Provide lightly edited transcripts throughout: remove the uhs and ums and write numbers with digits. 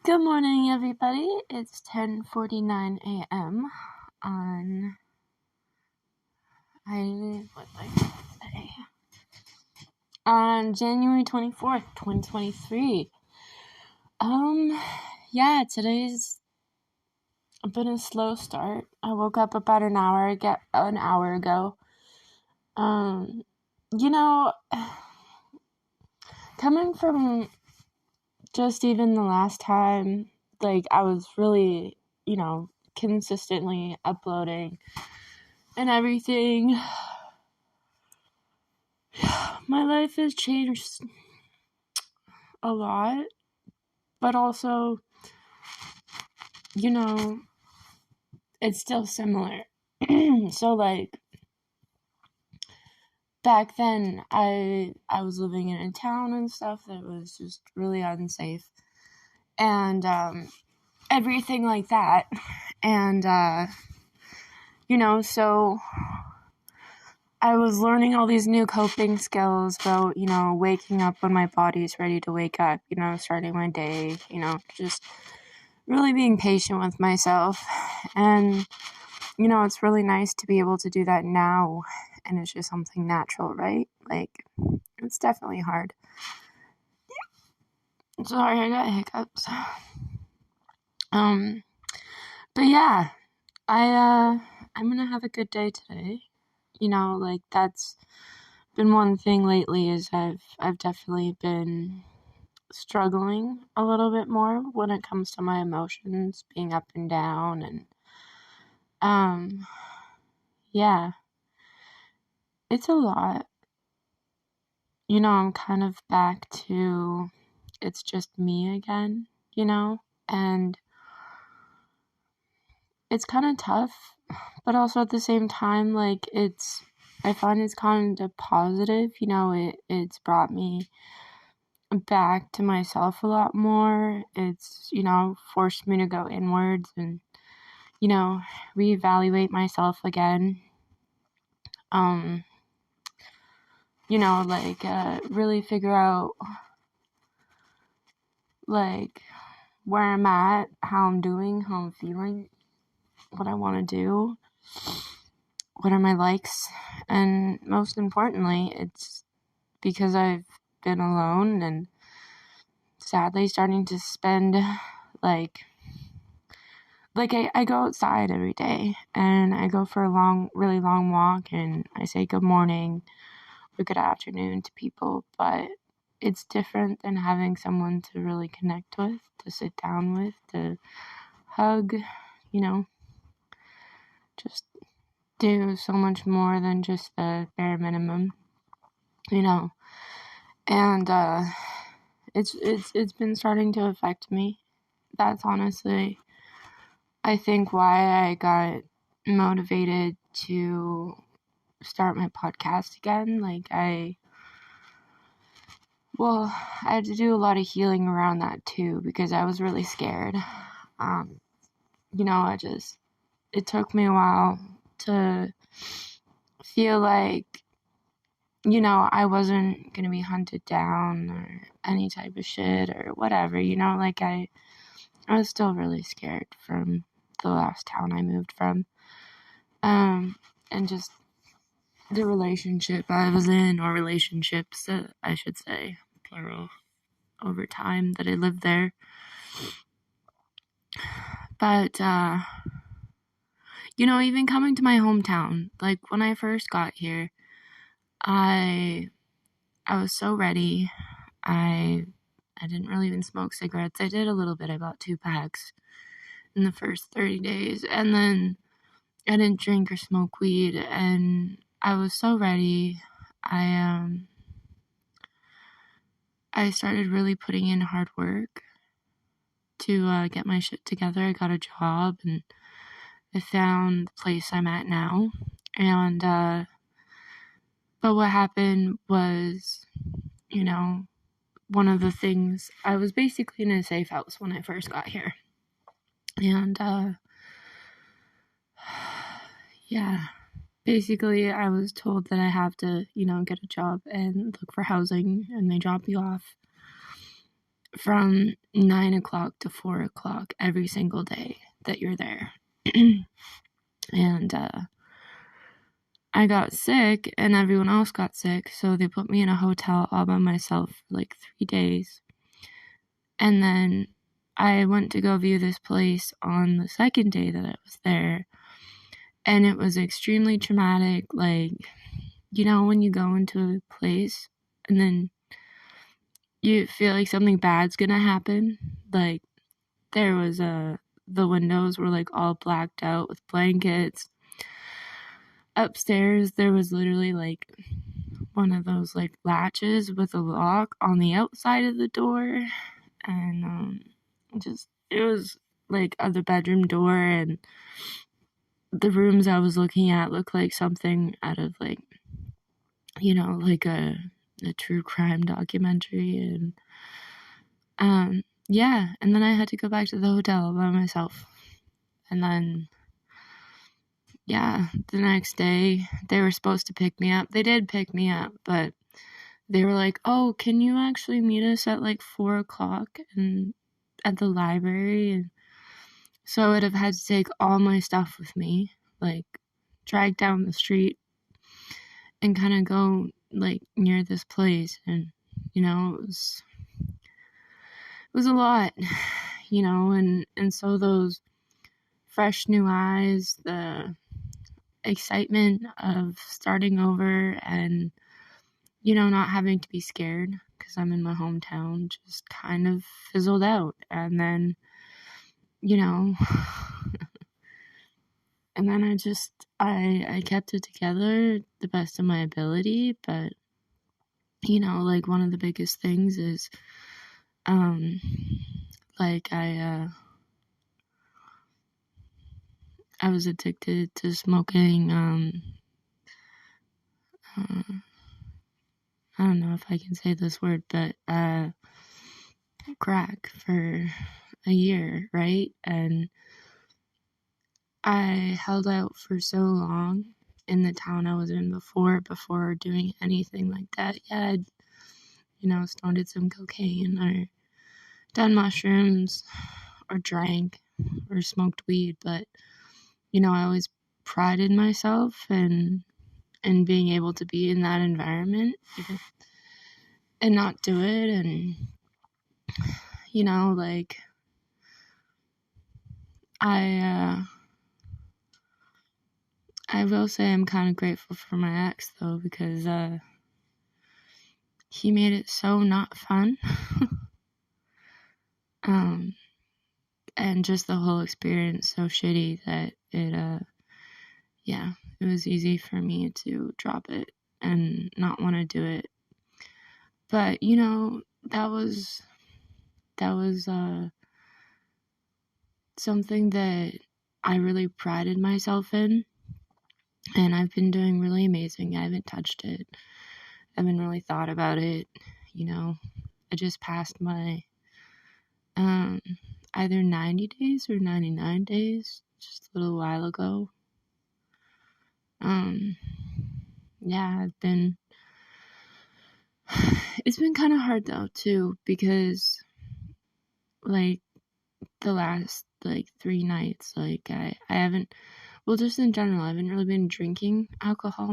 Good morning, everybody. It's 10:49 a.m. on on January 24th, 2023. Today's been a slow start. I woke up about an hour ago. Coming from just even the last time, I was really, consistently uploading and everything. My life has changed a lot, but also, it's still similar. So, back then, I was living in a town and stuff that was just really unsafe. And, everything like that. And, so I was learning all these new coping skills about, waking up when my body's ready to wake up, starting my day, just really being patient with myself. And, it's really nice to be able to do that now. And it's just something natural, right? It's definitely hard. Sorry, I got hiccups. But yeah, I'm gonna have a good day today. That's been one thing lately is I've definitely been struggling a little bit more when it comes to my emotions being up and down, and yeah, it's a lot. I'm kind of back to it's just me again, and it's kind of tough, but also at the same time, I find it's kind of positive, it's brought me back to myself a lot more. It's, forced me to go inwards and, reevaluate myself again. Really figure out, where I'm at, how I'm doing, how I'm feeling, what I want to do, what are my likes, and most importantly, it's because I've been alone and sadly starting to spend, I go outside every day and I go for a really long walk and I say good morning or good afternoon to people, but it's different than having someone to really connect with, to sit down with, to hug, just do so much more than just the bare minimum, and it's been starting to affect me. That's honestly, I think, why I got motivated to start my podcast again. I had to do a lot of healing around that too, because I was really scared. It took me a while to feel like, I wasn't going to be hunted down or any type of shit or whatever, I was still really scared from the last town I moved from. And just the relationship I was in, or relationships, I should say, plural, over time that I lived there. But, even coming to my hometown, when I first got here, I was so ready. I didn't really even smoke cigarettes. I did a little bit. I bought 2 packs in the first 30 days. And then I didn't drink or smoke weed. And I was so ready. I started really putting in hard work to get my shit together. I got a job and I found the place I'm at now. And, but what happened was, one of the things, I was basically in a safe house when I first got here. And, yeah, basically I was told that I have to, get a job and look for housing and they drop you off. from 9 o'clock to 4 o'clock every single day that you're there. And I got sick and everyone else got sick, so they put me in a hotel all by myself for like 3 days. And then I went to go view this place on the second day that I was there, and it was extremely traumatic. Like, you know, when you go into a place and then you feel like something bad's gonna happen. Like, there was the windows were like all blacked out with blankets. Upstairs there was literally like one of those like latches with a lock on the outside of the door, and it was like the bedroom door, and the rooms I was looking at looked like something out of like, you know, like a true crime documentary. And yeah, and then I had to go back to the hotel by myself. And then yeah, the next day they were supposed to pick me up. They did pick me up, but they were like, oh, can you actually meet us at like 4 o'clock and at the library? And so I would have had to take all my stuff with me, like drag down the street and kind of go like near this place. And, you know, it was a lot, you know, and so those fresh new eyes, the excitement of starting over and, you know, not having to be scared because I'm in my hometown just kind of fizzled out. And then, you know, and then I kept it together the best of my ability. But, you know, like one of the biggest things is, like I was addicted to smoking, I don't know if I can say this word, but, crack for a year, right? And I held out for so long in the town I was in before doing anything like that. Yeah, I'd, you know, snorted some cocaine or done mushrooms or drank or smoked weed, but, you know, I always prided myself in being able to be in that environment and not do it. And, you know, like, I will say I'm kind of grateful for my ex, though, because he made it so not fun. And just the whole experience so shitty that it was easy for me to drop it and not want to do it. But, you know, that was something that I really prided myself in, and I've been doing really amazing. I haven't touched it. I haven't really thought about it. You know, I just passed my either 90 days or 99 days just a little while ago. Yeah, it's been kind of hard though too, because like the last like 3 nights, like I haven't, well, just in general, I haven't really been drinking alcohol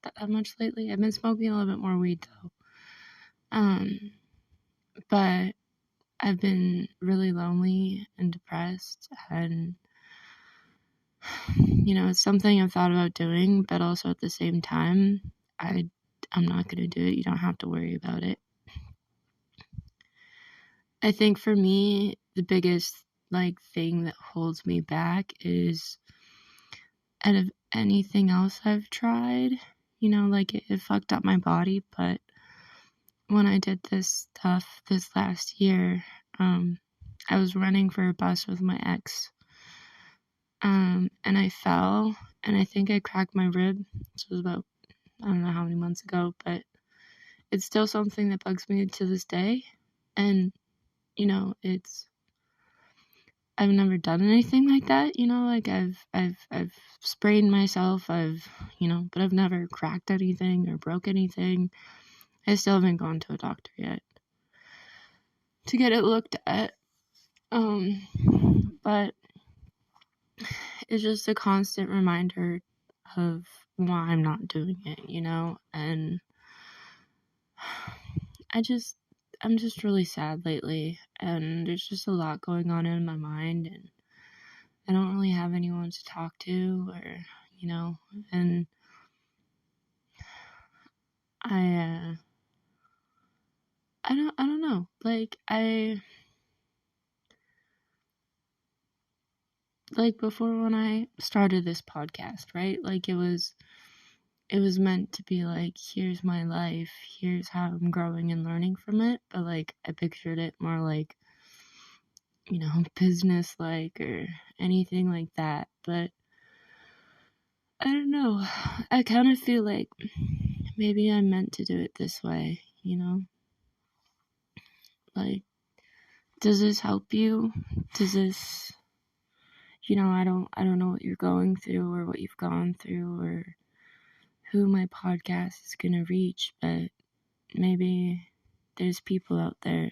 that much lately. I've been smoking a little bit more weed though. But I've been really lonely and depressed, and, you know, it's something I've thought about doing, but also at the same time, I'm not going to do it. You don't have to worry about it. I think for me, the biggest, like, thing that holds me back is out of anything else I've tried, you know, like, it fucked up my body, but when I did this stuff this last year, I was running for a bus with my ex, and I fell, and I think I cracked my rib. This was about, I don't know how many months ago, but it's still something that bugs me to this day. And, you know, I've never done anything like that, you know, like I've sprained myself, you know, but I've never cracked anything or broke anything. I still haven't gone to a doctor yet. to get it looked at. But it's just a constant reminder of why I'm not doing it, and I'm just really sad lately, and there's just a lot going on in my mind, and I don't really have anyone to talk to, or, and I don't know, before when I started this podcast, right, it was meant to be here's my life, here's how I'm growing and learning from it, but I pictured it more business or anything like that. But I don't know, I kind of feel like maybe I'm meant to do it this way, does this help you? Does this, I don't know what you're going through or what you've gone through or who my podcast is gonna reach, but maybe there's people out there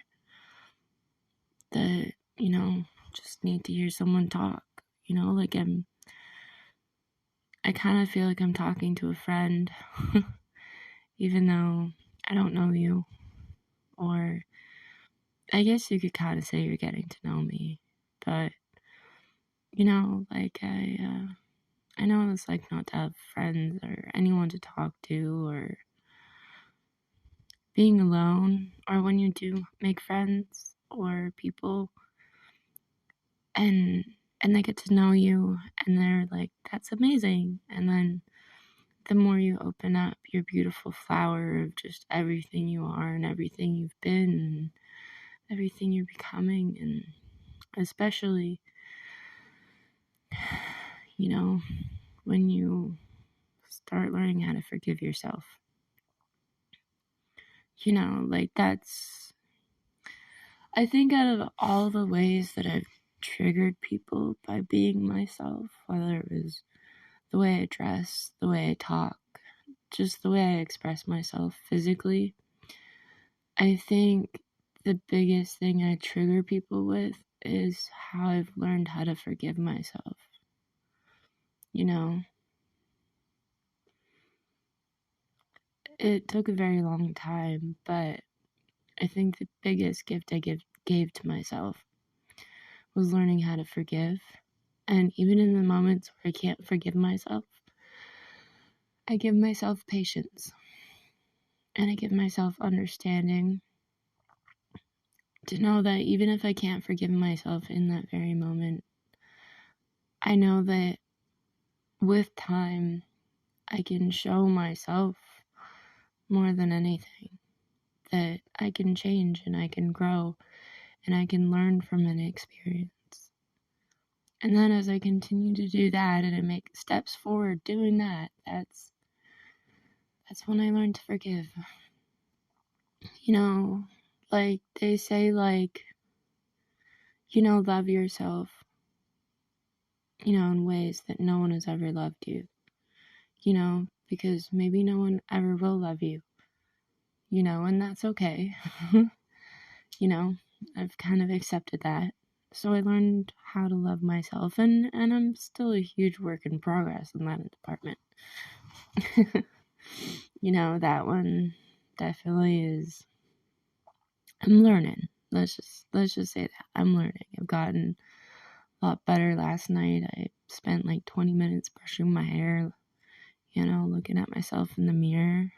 that, just need to hear someone talk, I kind of feel like I'm talking to a friend, even though I don't know you, or I guess you could kind of say you're getting to know me, but, I know it's not to have friends or anyone to talk to, or being alone, or when you do make friends or people and they get to know you and they're that's amazing, and then the more you open up your beautiful flower of just everything you are and everything you've been and everything you're becoming, and especially when you start learning how to forgive yourself, that's, I think, out of all the ways that I've triggered people by being myself, whether it was the way I dress, the way I talk, just the way I express myself physically, I think the biggest thing I trigger people with is how I've learned how to forgive myself. It took a very long time, but I think the biggest gift I gave to myself was learning how to forgive. And even in the moments where I can't forgive myself, I give myself patience. And I give myself understanding to know that even if I can't forgive myself in that very moment, I know that with time, I can show myself more than anything that I can change and I can grow and I can learn from an experience. And then as I continue to do that and I make steps forward doing that, that's when I learn to forgive. They say love yourself, in ways that no one has ever loved you, because maybe no one ever will love you, and that's okay. I've kind of accepted that. So I learned how to love myself, and I'm still a huge work in progress in that department. That one definitely is, I'm learning. Let's just say that. I'm learning. I've gotten a lot better. Last night I spent 20 minutes brushing my hair, looking at myself in the mirror.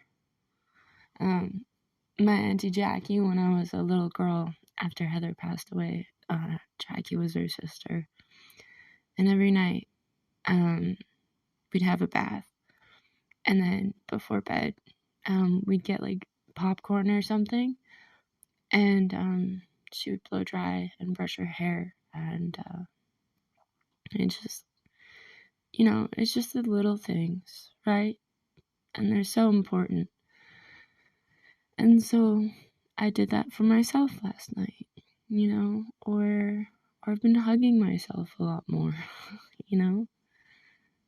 My Auntie Jackie, when I was a little girl, after Heather passed away, Jackie was her sister. And every night, we'd have a bath. And then before bed, we'd get popcorn or something. And she would blow dry and brush her hair. And it's just, it's just the little things, right? And they're so important. And so I did that for myself last night, or I've been hugging myself a lot more,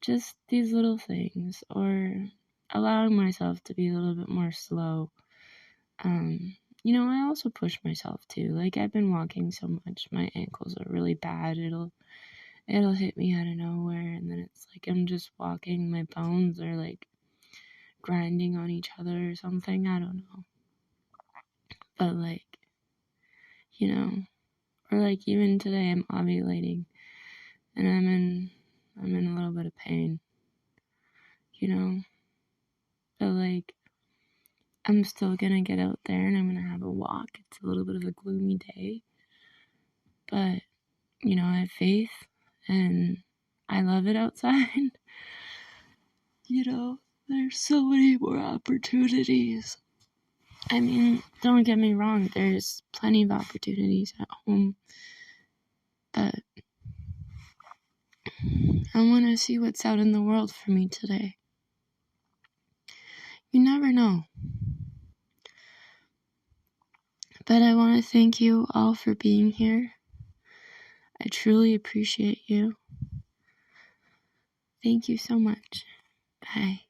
just these little things, or allowing myself to be a little bit more slow, I also push myself too. Like, I've been walking so much, my ankles are really bad. It'll hit me out of nowhere, and then it's like I'm just walking, my bones are like grinding on each other or something. I don't know. But like, or like even today I'm ovulating and I'm in a little bit of pain. But like, I'm still gonna get out there and I'm gonna have a walk. It's a little bit of a gloomy day, but I have faith and I love it outside. There's so many more opportunities. I mean, don't get me wrong, there's plenty of opportunities at home, but I want to see what's out in the world for me today. You never know. But I want to thank you all for being here. I truly appreciate you. Thank you so much. Bye.